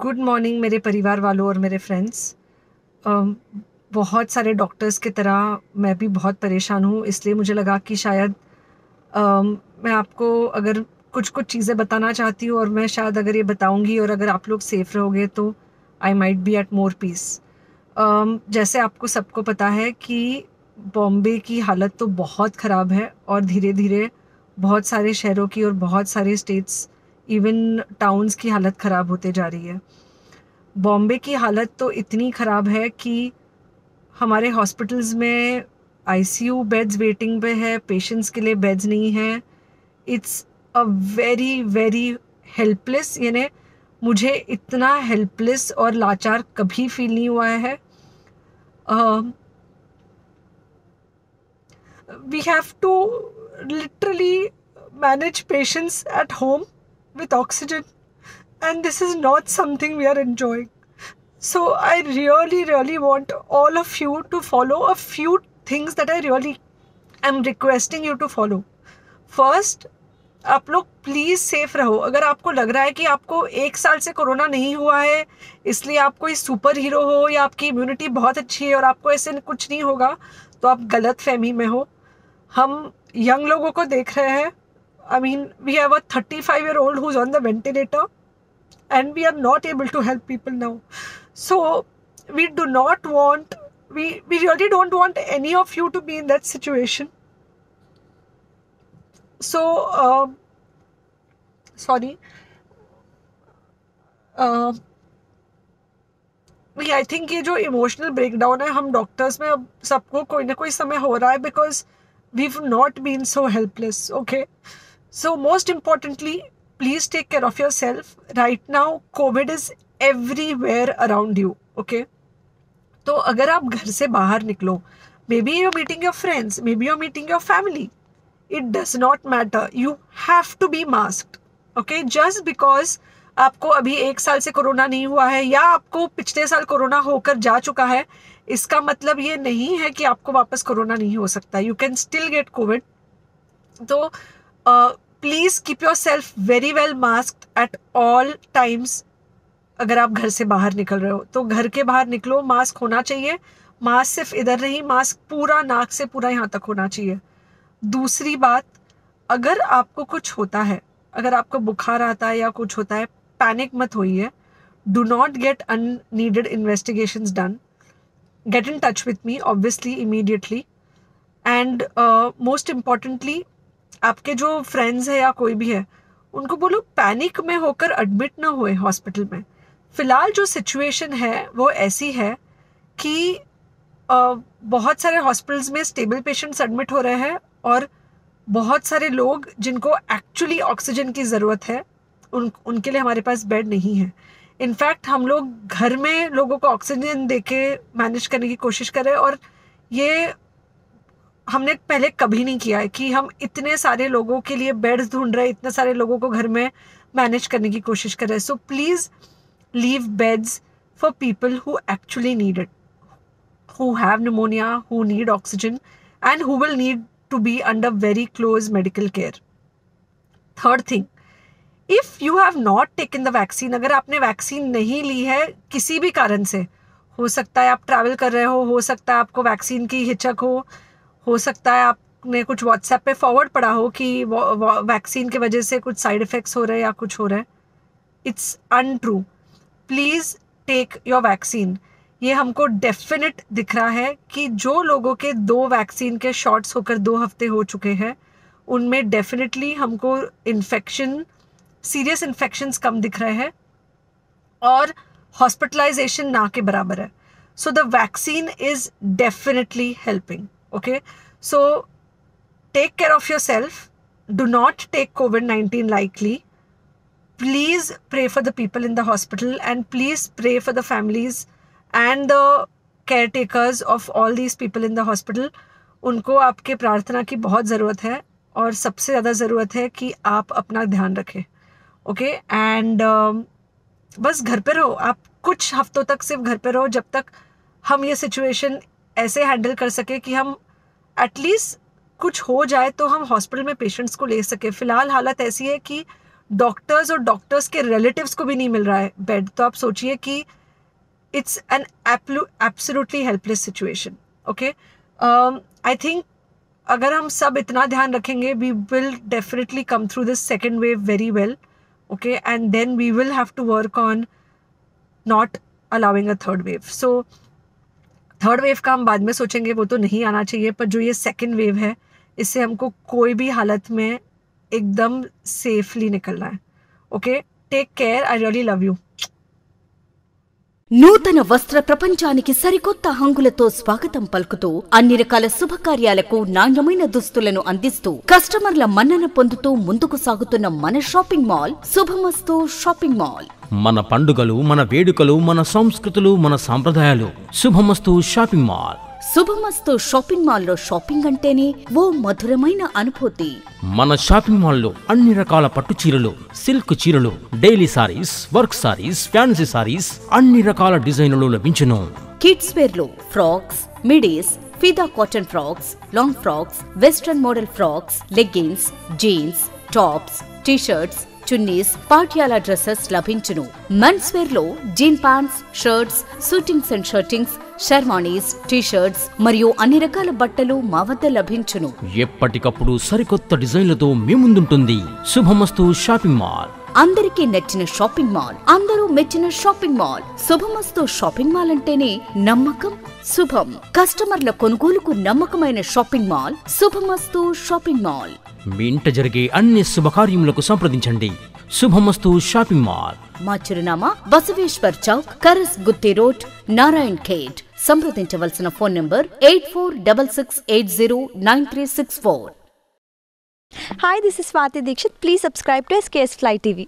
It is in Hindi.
गुड मॉर्निंग मेरे परिवार वालों और मेरे फ्रेंड्स। बहुत सारे डॉक्टर्स की तरह मैं भी बहुत परेशान हूँ, इसलिए मुझे लगा कि शायद मैं आपको अगर कुछ कुछ चीज़ें बताना चाहती हूँ और मैं शायद अगर ये बताऊँगी और अगर आप लोग सेफ रहोगे तो I might be at more peace. जैसे आपको सबको पता है कि बॉम्बे की हालत तो बहुत ख़राब है और धीरे धीरे बहुत सारे शहरों की और बहुत सारे स्टेट्स, इवन टाउन्स की हालत ख़राब होते जा रही है। बॉम्बे की हालत तो इतनी ख़राब है कि हमारे हॉस्पिटल्स में आईसीयू बेड्स वेटिंग पे है, पेशेंट्स के लिए बेड्स नहीं है। It's a very very helpless, यानी मुझे इतना हेल्पलेस और लाचार कभी फील नहीं हुआ है। We have to literally manage patients at home with oxygen, and this is not something we are enjoying. So I really want all of you to follow a few things that I really am requesting you to follow. First, आप लोग प्लीज़ सेफ रहो। अगर आपको लग रहा है कि आपको 1 साल से कोरोना नहीं हुआ है, इसलिए आप कोई सुपर हीरो हो या आपकी इम्यूनिटी बहुत अच्छी है और आपको ऐसे कुछ नहीं होगा, तो आप गलत फहमी में हो। हम यंग लोगों को देख रहे हैं। I mean we have a 35-year-old who's on the ventilator and we are not able to help people now. So we do not want, we really don't want any of you to be in that situation. So sorry, I think ये जो इमोशनल ब्रेकडाउन है हम डॉक्टर्स में अब सबको कोई ना कोई समय हो रहा है, because we not been so helpless. Okay, so most importantly please take care of yourself. Right now Covid is everywhere around you. Okay, तो अगर आप घर से बाहर निकलो, maybe you meeting your friends, maybe you meeting your family, it does not matter, you have to be masked. Okay, just because आपको अभी 1 साल से कोरोना नहीं हुआ है या आपको पिछले साल कोरोना होकर जा चुका है, इसका मतलब ये नहीं है कि आपको वापस कोरोना नहीं हो सकता। You can still get COVID. तो please keep yourself very well masked at all times. अगर आप घर से बाहर निकल रहे हो तो घर के बाहर निकलो, मास्क होना चाहिए। मास्क सिर्फ इधर नहीं, मास्क पूरा नाक से पूरा यहाँ तक होना चाहिए। दूसरी बात, अगर आपको कुछ होता है, अगर आपको बुखार आता है या कुछ होता है, पैनिक मत होइए। Do not get unneeded investigations done. Get in touch with me obviously immediately. And most importantly, आपके जो फ्रेंड्स है या कोई भी है, उनको बोलो पैनिक में होकर एडमिट ना हुए हॉस्पिटल में। फिलहाल जो सिचुएशन है वो ऐसी है कि बहुत सारे हॉस्पिटल्स में स्टेबल पेशेंट्स एडमिट हो रहे हैं और बहुत सारे लोग जिनको एक्चुअली ऑक्सीजन की ज़रूरत है उनके लिए हमारे पास बेड नहीं है। इनफैक्ट हम लोग घर में लोगों को ऑक्सीजन देके मैनेज करने की कोशिश कर रहे हैं, और ये हमने पहले कभी नहीं किया है कि हम इतने सारे लोगों के लिए बेड्स ढूंढ रहे हैं, इतने सारे लोगों को घर में मैनेज करने की कोशिश कर रहे हैं। So please leave beds for people who actually need it, who have pneumonia, who need oxygen, and who will need to be under very close medical care. Third thing, if you have not taken the vaccine, अगर आपने वैक्सीन नहीं ली है किसी भी कारण से, हो सकता है आप ट्रैवल कर रहे हो सकता है आपको वैक्सीन की हिचक हो सकता है आपने कुछ व्हाट्सएप पे फॉरवर्ड पढ़ा हो कि वैक्सीन की वजह से कुछ साइड इफेक्ट्स हो रहे हैं या कुछ हो रहा है। It's untrue. Please take your vaccine. ये हमको डेफिनेट दिख रहा है कि जो लोगों के 2 वैक्सीन के शॉट्स होकर 2 हफ्ते हो चुके हैं, उनमें डेफिनेटली हमको इन्फेक्शन, सीरियस इन्फेक्शंस कम दिख रहे हैं और हॉस्पिटलाइजेशन ना के बराबर है। So the vaccine is definitely helping. Okay, so take care of yourself. Do not take COVID-19 lightly. Please pray for the people in the hospital, and please pray for the families and the caretakers of all these people in the hospital. उनको आपके प्रार्थना की बहुत ज़रूरत है और सबसे ज़्यादा ज़रूरत है कि आप अपना ध्यान रखें। ओके, एंड बस घर पे रहो। आप कुछ हफ्तों तक सिर्फ घर पे रहो, जब तक हम ये सिचुएशन ऐसे हैंडल कर सके कि हम एटलीस्ट कुछ हो जाए तो हम हॉस्पिटल में पेशेंट्स को ले सके। फ़िलहाल हालत ऐसी है कि डॉक्टर्स और डॉक्टर्स के रिलेटिव्स को भी नहीं मिल रहा है बेड, तो आप सोचिए कि it's an absolutely helpless situation. Okay, I think अगर हम सब इतना ध्यान रखेंगे, we will definitely come through this second wave very well. Okay, and then we will have to work on not allowing a third wave. So third wave का हम बाद में सोचेंगे, वो तो नहीं आना चाहिए, पर जो ये सेकेंड वेव है इससे हमको कोई भी हालत में एकदम सेफली निकलना है. Okay, take care, I really love you. నూతన వస్త్ర ప్రపంచానికి సరికొత్త హంగులతో స్వాగతం పలుకుతూ అన్ని రకాల శుభకార్యాలకు నాణ్యమైన దుస్తులను అందిస్తూ కస్టమర్ల మన్నన పొందుతూ ముందుకు సాగుతున్న మన షాపింగ్ మాల్ శుభమస్తు షాపింగ్ మాల్. మన పండుగలు, మన వేడుకలు, మన సంస్కృతులు, మన సాంప్రదాయాలు. శుభమస్తు షాపింగ్ మాల్. శుభమస్తు షాపింగ్ మాల్లో షాపింగ్ అంటేనే ఓ మధురమైన అనుభూతి. మన షాపింగ్ మాల్లో అన్ని రకాల పట్టు చీరలు, సిల్క్ చీరలు, daily saris, work saris, fancy saris, అన్ని రకాల డిజైన్లు లభించును. కిడ్స్ వేర్ లో ఫ్రాక్స్, మిడీస్, ఫిదా cotton frocks, long frocks, western model frocks, leggings, jeans, tops, T shirts, chunnis, Patiala dresses లభించును. మెన్స్ వేర్ లో gene pants, shirts, suitings and shirtings, sherwanis, T shirts మరియు అన్ని రకాల బట్టలు మా వద్ద లభించును. ఎప్పటికప్పుడు సరికొత్త డిజైన్లతో మీ ముందుంటుంది శుభమస్తు షాపింగ్ మాల్. అందరికీ నచ్చిన షాపింగ్ మాల్, అందరూ మెచ్చిన షాపింగ్ మాల్. శుభమస్తు షాపింగ్ మాల్ అంటేనే నమ్మకం, శుభం. కస్టమర్ల కొనుగోలుకు నమ్మకమైన షాపింగ్ మాల్ శుభమస్తు షాపింగ్ మాల్. మీ ఇంట జరిగే అన్ని శుభకార్యములకు సంప్రదించండి శుభమస్తు షాపింగ్ మాల్. మా చిరునామా బసవేశ్వర్ చౌక్, కరస్ గుత్తి రోడ్, నారాయణ్ ఖేడ్. సంప్రదించవలసిన phone number 8466809364. Hi, this is Swati Dikshit. Please subscribe to SKS Fly TV.